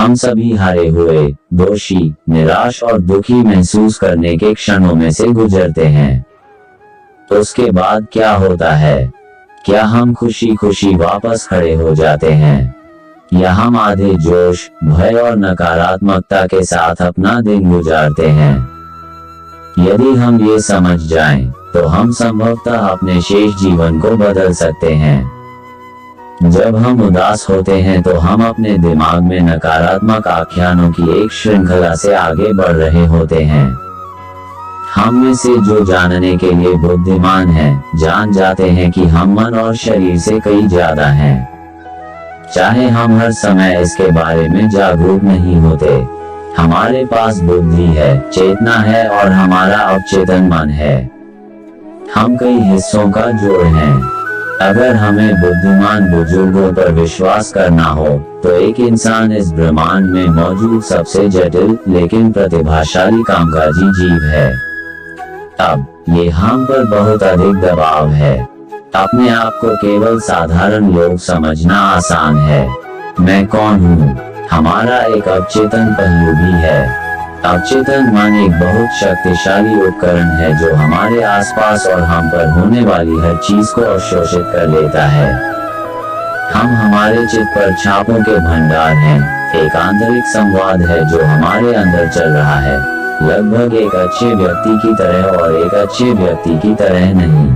हम सभी हारे हुए, दोषी, निराश और दुखी महसूस करने के क्षणों में से गुजरते हैं। तो उसके बाद क्या होता है? क्या हम खुशी खुशी वापस खड़े हो जाते हैं, या हम आधे जोश, भय और नकारात्मकता के साथ अपना दिन गुजारते हैं? यदि हम ये समझ जाएं, तो हम संभवतः अपने शेष जीवन को बदल सकते हैं। जब हम उदास होते हैं तो हम अपने दिमाग में नकारात्मक आख्यानों की एक श्रृंखला से आगे बढ़ रहे होते हैं। हम में से जो जानने के लिए बुद्धिमान हैं, जान जाते हैं कि हम मन और शरीर से कई ज्यादा हैं। चाहे हम हर समय इसके बारे में जागरूक नहीं होते, हमारे पास बुद्धि है, चेतना है और हमारा अवचेतन मन है। हम कई हिस्सों का जोड़ हैं। अगर हमें बुद्धिमान बुजुर्गों पर विश्वास करना हो, तो एक इंसान इस ब्रह्मांड में मौजूद सबसे जटिल लेकिन प्रतिभाशाली कामकाजी जीव है। अब ये हम पर बहुत अधिक दबाव है। अपने आप को केवल साधारण लोग समझना आसान है। मैं कौन हूँ? हमारा एक अवचेतन पहलू भी है। अवचेतन मन एक बहुत शक्तिशाली उपकरण है जो हमारे आसपास और हम पर होने वाली हर चीज को अवशोषित कर लेता है। हम हमारे चित्त पर छापों के भंडार हैं। एक आंतरिक संवाद है जो हमारे अंदर चल रहा है, लगभग एक अच्छे व्यक्ति की तरह और एक अच्छे व्यक्ति की तरह नहीं।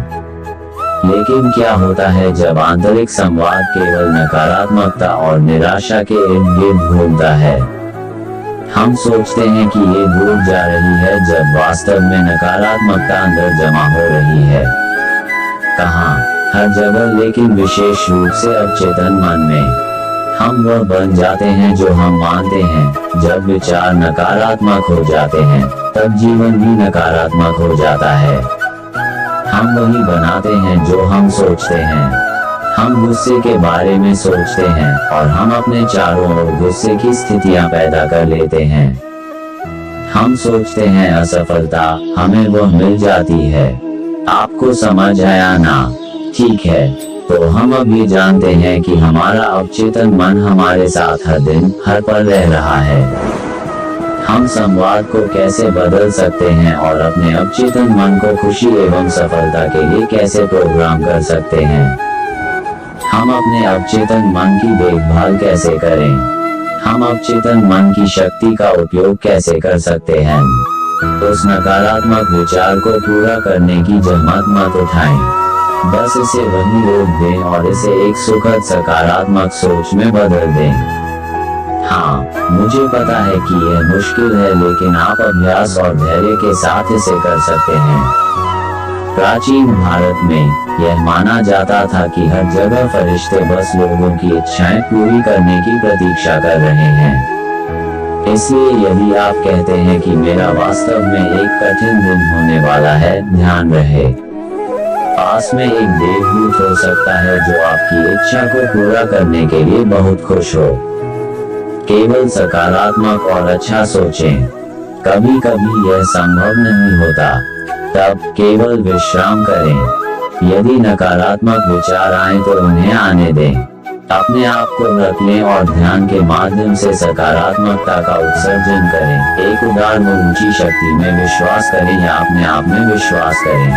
लेकिन क्या होता है जब आंतरिक संवाद केवल नकारात्मकता और निराशा के इर्द गिर्द घूमता है? हम सोचते हैं कि ये दूर जा रही है, जब वास्तव में नकारात्मकता अंदर जमा हो रही है। कहाँ? हर जगह, लेकिन विशेष रूप से अवचेतन मन में। हम वह बन जाते हैं जो हम मानते हैं। जब विचार नकारात्मक हो जाते हैं, तब जीवन भी नकारात्मक हो जाता है। हम वही बनाते हैं जो हम सोचते हैं। हम गुस्से के बारे में सोचते हैं और हम अपने चारों ओर गुस्से की स्थितियां पैदा कर लेते हैं। हम सोचते हैं असफलता हमें वह मिल जाती है। आपको समझ आया ना? ठीक है, तो हम अब ये जानते हैं कि हमारा अवचेतन मन हमारे साथ हर दिन, हर पल रह रहा है। हम संवाद को कैसे बदल सकते हैं और अपने अवचेतन मन को खुशी एवं सफलता के लिए कैसे प्रोग्राम कर सकते हैं? हम अपने अवचेतन मन की देखभाल कैसे करें? हम अवचेतन मन की शक्ति का उपयोग कैसे कर सकते हैं? उस नकारात्मक विचार को पूरा करने की जहमत मत उठाएं। बस इसे वहीं रोक दें और इसे एक सुखद सकारात्मक सोच में बदल दें। हाँ, मुझे पता है कि यह मुश्किल है, लेकिन आप अभ्यास और धैर्य के साथ इसे कर सकते हैं। प्राचीन भारत में यह माना जाता था कि हर जगह फरिश्ते बस लोगों की इच्छाएं पूरी करने की प्रतीक्षा कर रहे हैं। इसलिए यदि आप कहते हैं कि मेरा वास्तव में एक कठिन दिन होने वाला है, ध्यान रहे, पास में एक देवदूत हो सकता है जो आपकी इच्छा को पूरा करने के लिए बहुत खुश हो। केवल सकारात्मक और अच्छा सोचें। कभी कभी यह संभव नहीं होता, तब केवल विश्राम करें। यदि नकारात्मक विचार आए तो उन्हें आने दें। अपने आप को रख लें और ध्यान के माध्यम से सकारात्मकता का उत्सर्जन करें। एक उदार व ऊंची शक्ति में विश्वास करें या अपने आप में विश्वास करें।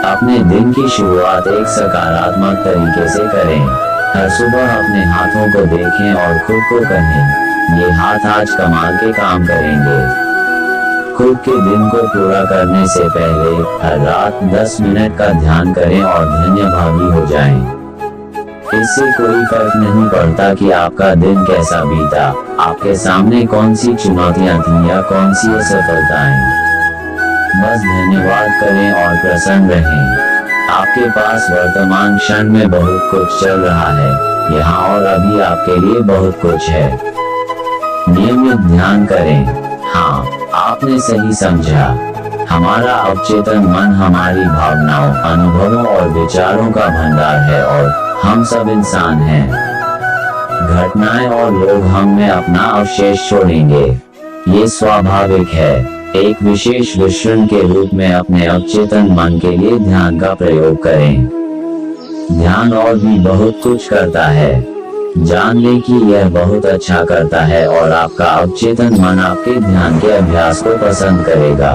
अपने दिन की शुरुआत एक सकारात्मक तरीके से करें। हर सुबह अपने हाथों को देखें और खुद को कहें, ये हाथ आज कमाल के काम करेंगे। खुद के दिन को पूरा करने से पहले हर रात 10 मिनट का ध्यान करें और धन्यभागी हो जाएं। इससे कोई फर्क नहीं पड़ता कि आपका दिन कैसा बीता, आपके सामने कौन सी चुनौतियां थीं या कौन सी असफलताएं। बस धन्यवाद करें और प्रसन्न रहें। आपके पास वर्तमान क्षण में बहुत कुछ चल रहा है, यहाँ और अभी आपके लिए बहुत कुछ है। नियमित ध्यान करें। हाँ, आपने सही समझा। हमारा अवचेतन मन हमारी भावनाओं, अनुभवों और विचारों का भंडार है और हम सब इंसान हैं। घटनाएं और लोग हम में अपना अवशेष छोड़ेंगे, ये स्वाभाविक है। एक विशेष विश्रण के रूप में अपने अवचेतन मन के लिए ध्यान का प्रयोग करें। ध्यान और भी बहुत कुछ करता है। जान लें कि यह बहुत अच्छा करता है और आपका अवचेतन मन आपके ध्यान के अभ्यास को पसंद करेगा।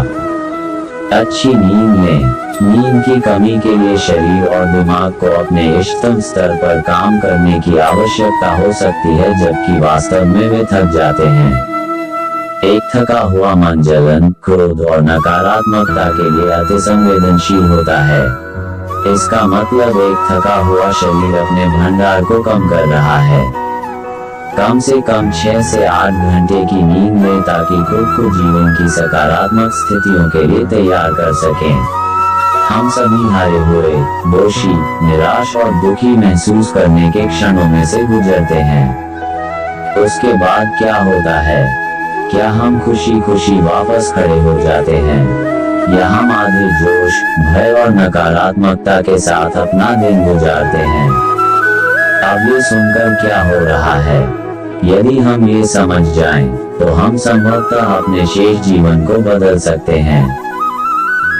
अच्छी नींद लें। नींद की कमी के लिए शरीर और दिमाग को अपने इष्टतम स्तर पर काम करने की आवश्यकता हो सकती है, जबकि वास्तव में वे थक जाते हैं। एक थका हुआ मन जलन, क्रोध और नकारात्मकता के लिए अति संवेदनशील होता है। इसका मतलब एक थका हुआ शरीर अपने भंडार को कम कर रहा है। कम से कम 6 से 8 घंटे की नींद लें ताकि खुद को जीवन की सकारात्मक स्थितियों के लिए तैयार कर सकें। हम सभी हारे हुए, दोषी, निराश और दुखी महसूस करने के क्षणों में से गुजरते हैं। उसके बाद क्या होता है? क्या हम खुशी खुशी वापस खड़े हो जाते हैं, या हम आधे जोश, भय और नकारात्मकता के साथ अपना दिन गुजारते हैं? अब ये सुनकर क्या हो रहा है? यदि हम ये समझ जाएं, तो हम संभवतः अपने शेष जीवन को बदल सकते हैं।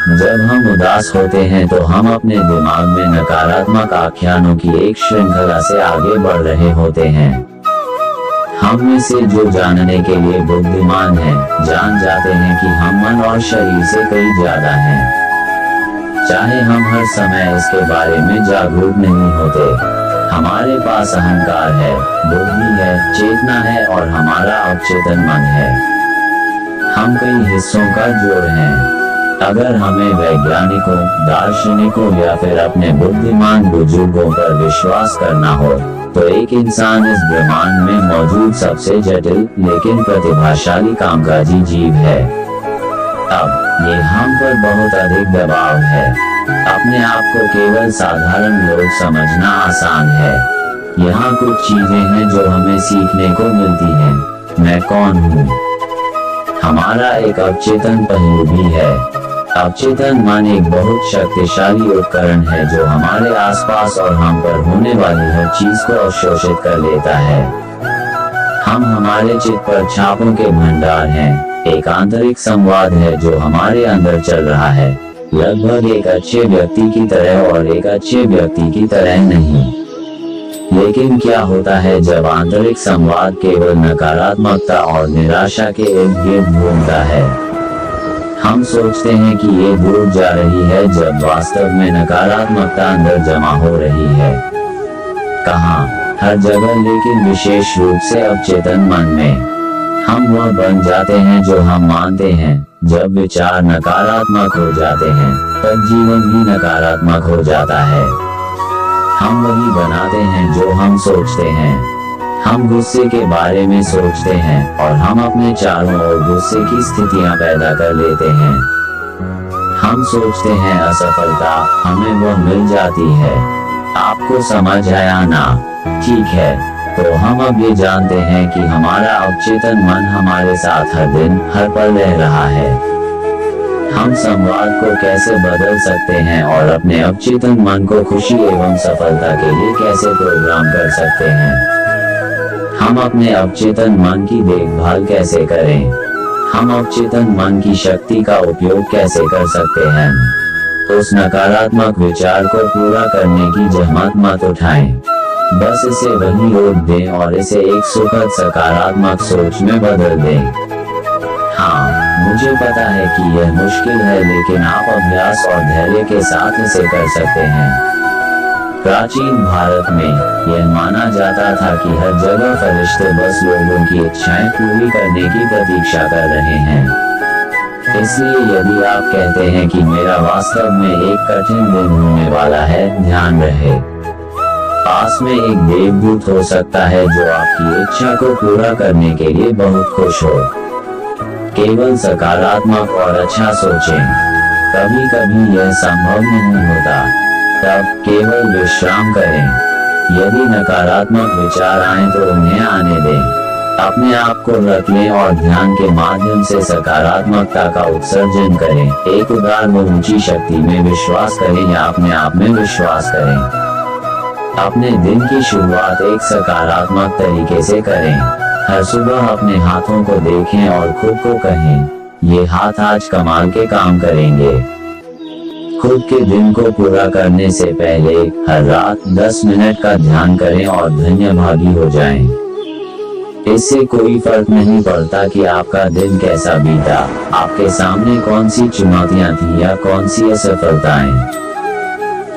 जब हम उदास होते हैं तो हम अपने दिमाग में नकारात्मक आख्यानों की एक श्रृंखला से आगे बढ़ रहे होते हैं। हम में से जो जानने के लिए बुद्धिमान हैं, जान जाते हैं कि हम मन और शरीर से कई ज्यादा हैं। चाहे हम हर समय इसके बारे में जागरूक नहीं होते, हमारे पास अहंकार है, बुद्धि है, चेतना है और हमारा अवचेतन मन है। हम कई हिस्सों का जोड़ हैं। अगर हमें वैज्ञानिकों, दार्शनिकों या फिर अपने बुद्धिमान बुजुर्गों पर विश्वास करना हो, तो एक इंसान इस ब्रह्मांड में मौजूद सबसे जटिल लेकिन प्रतिभाशाली कामकाजी जीव है। अब ये हम पर बहुत अधिक दबाव है। अपने आप को केवल साधारण लोग समझना आसान है। यहाँ कुछ चीजें हैं जो हमें सीखने को मिलती हैं। मैं कौन हूँ? हमारा एक अवचेतन पहलू भी है। अवचेतन मन एक बहुत शक्तिशाली उपकरण है जो हमारे आसपास और हम पर होने वाली हर चीज को अवशोषित कर लेता है। हम हमारे चित्त पर छापों के भंडार हैं। एक आंतरिक संवाद है जो हमारे अंदर चल रहा है, लगभग एक अच्छे व्यक्ति की तरह और एक अच्छे व्यक्ति की तरह नहीं। लेकिन क्या होता है जब आंतरिक संवाद केवल नकारात्मकता और निराशा के इर्द गिर्द घूमता है? हम सोचते हैं कि ये दूर जा रही है, जब वास्तव में नकारात्मकता अंदर जमा हो रही है। कहाँ? हर जगह, लेकिन विशेष रूप से अवचेतन मन में। हम वह बन जाते हैं जो हम मानते हैं। जब विचार नकारात्मक हो जाते हैं, तब जीवन भी नकारात्मक हो जाता है। हम वही बनाते हैं जो हम सोचते हैं। हम गुस्से के बारे में सोचते हैं और हम अपने चारों ओर गुस्से की स्थितियां पैदा कर लेते हैं। हम सोचते हैं असफलता हमें वह मिल जाती है। आपको समझ आया ना? ठीक है, तो हम अब ये जानते हैं कि हमारा अवचेतन मन हमारे साथ हर दिन, हर पल रह रहा है। हम संवाद को कैसे बदल सकते हैं और अपने अवचेतन मन को खुशी एवं सफलता के लिए कैसे प्रोग्राम कर सकते हैं? हम अपने अवचेतन मन की देखभाल कैसे करें? हम अवचेतन मन की शक्ति का उपयोग कैसे कर सकते हैं? उस नकारात्मक विचार को पूरा करने की जहमत मत उठाएं। बस इसे वहीं रोक दें और इसे एक सुखद सकारात्मक सोच में बदल दें। हाँ, मुझे पता है कि यह मुश्किल है, लेकिन आप अभ्यास और धैर्य के साथ इसे कर सकते हैं। प्राचीन भारत में यह माना जाता था कि हर जगह फरिश्ते बस लोगों की इच्छाएं पूरी करने की प्रतीक्षा कर रहे हैं। इसलिए यदि आप कहते हैं कि मेरा वास्तव में एक कठिन दिन होने वाला है, ध्यान रहे, पास में एक देवदूत हो सकता है जो आपकी इच्छा को पूरा करने के लिए बहुत खुश हो। केवल सकारात्मक और अच्छा सोचें। कभी कभी यह संभव नहीं होता, तब केवल विश्राम करें। यदि नकारात्मक विचार आए तो उन्हें आने दें। अपने आप को रख लें और ध्यान के माध्यम से सकारात्मकता का उत्सर्जन करें। एक उदार व ऊंची शक्ति में विश्वास करें या अपने आप में विश्वास करें। अपने दिन की शुरुआत एक सकारात्मक तरीके से करें। हर सुबह अपने हाथों को देखें और खुद को कहें, ये हाथ आज कमाल के काम करेंगे। खुद के दिन को पूरा करने से पहले हर रात 10 मिनट का ध्यान करें और धन्यभागी हो जाएं। इससे कोई फर्क नहीं पड़ता कि आपका दिन कैसा बीता, आपके सामने कौन सी चुनौतियां थी या कौन सी असफलताएं।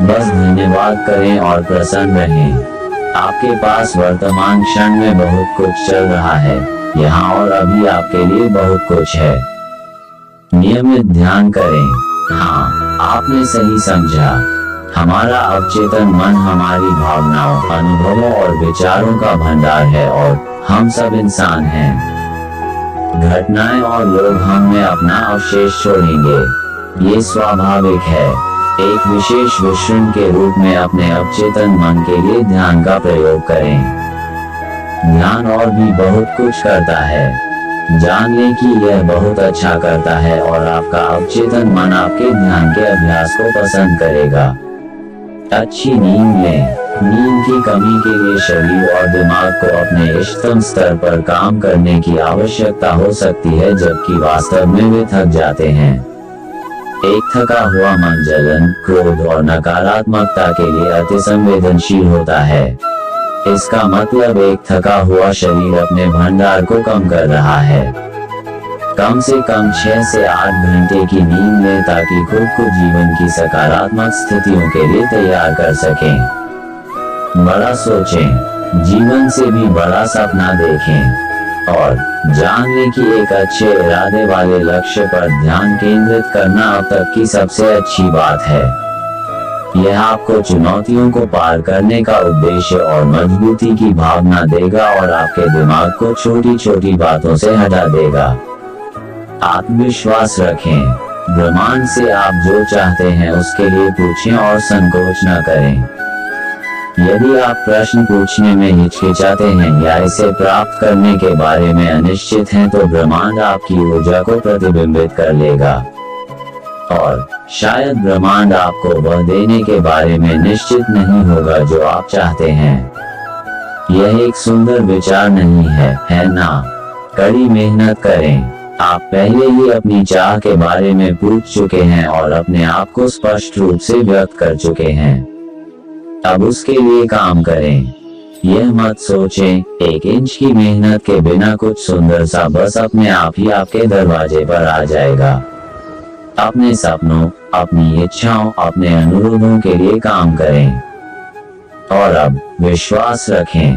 बस धन्यवाद करें और प्रसन्न रहें। आपके पास वर्तमान क्षण में बहुत कुछ चल रहा है, यहाँ और अभी आपके लिए बहुत कुछ है। नियमित ध्यान करें। हाँ, आपने सही समझा। हमारा अवचेतन मन हमारी भावनाओं, अनुभवों और विचारों का भंडार है और हम सब इंसान हैं। घटनाएं और लोग हम में अपना अवशेष छोड़ेंगे, ये स्वाभाविक है। एक विशेष विश्रण के रूप में अपने अवचेतन मन के लिए ध्यान का प्रयोग करें। ध्यान और भी बहुत कुछ करता है। जान लें कि यह बहुत अच्छा करता है और आपका अवचेतन मन आपके ध्यान के अभ्यास को पसंद करेगा। अच्छी नींद लें। नींद की कमी के लिए शरीर और दिमाग को अपने इष्टतम स्तर पर काम करने की आवश्यकता हो सकती है, जबकि वास्तव में वे थक जाते हैं। एक थका हुआ मन जलन, क्रोध और नकारात्मकता के लिए अति संवेदनशील होता है। इसका मतलब एक थका हुआ शरीर अपने भंडार को कम कर रहा है। कम से कम 6 से 8 घंटे की नींद लें ताकि खुद को जीवन की सकारात्मक स्थितियों के लिए तैयार कर सकें। बड़ा सोचें, जीवन से भी बड़ा सपना देखें और जान लें कि एक अच्छे इरादे वाले लक्ष्य पर ध्यान केंद्रित करना अब तक की सबसे अच्छी बात है। यह आपको चुनौतियों को पार करने का उद्देश्य और मजबूती की भावना देगा और आपके दिमाग को छोटी छोटी बातों से हटा देगा। आत्मविश्वास रखें। ब्रह्मांड से आप जो चाहते हैं उसके लिए पूछें और संकोच न करें। यदि आप प्रश्न पूछने में हिचकिचाते हैं या इसे प्राप्त करने के बारे में अनिश्चित हैं, तो ब्रह्मांड आपकी ऊर्जा को प्रतिबिंबित कर लेगा और शायद ब्रह्मांड आपको वह देने के बारे में निश्चित नहीं होगा जो आप चाहते हैं। यह एक सुंदर विचार नहीं है ना? कड़ी मेहनत करें। आप पहले ही अपनी चाह के बारे में पूछ चुके हैं और अपने आप को स्पष्ट रूप से व्यक्त कर चुके हैं। अब उसके लिए काम करें। यह मत सोचें 1 इंच की मेहनत के बिना कुछ सुंदर सा बस अपने आप ही आपके दरवाजे पर आ जाएगा। अपने सपनों, अपनी इच्छाओं, अपने अनुरोधों के लिए काम करें और अब विश्वास रखें।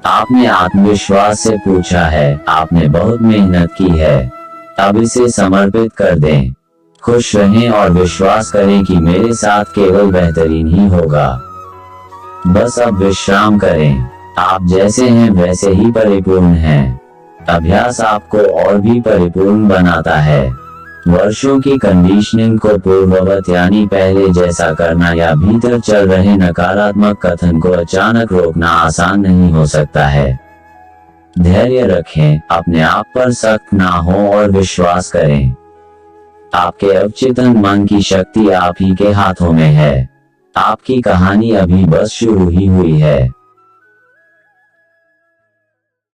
आपने आत्मविश्वास से पूछा है, आपने बहुत मेहनत की है, अब इसे समर्पित कर दें। खुश रहें और विश्वास करें कि मेरे साथ केवल बेहतरीन ही होगा। बस अब विश्राम करें। आप जैसे हैं वैसे ही परिपूर्ण हैं। अभ्यास आपको और भी परिपूर्ण बनाता है। वर्षों की कंडीशनिंग को पूर्ववत यानी पहले जैसा करना या भीतर चल रहे नकारात्मक कथन को अचानक रोकना आसान नहीं हो सकता है। धैर्य रखें, अपने आप पर सख्त ना हो और विश्वास करें। आपके अवचेतन मन की शक्ति आप ही के हाथों में है। आपकी कहानी अभी बस शुरू ही हुई है।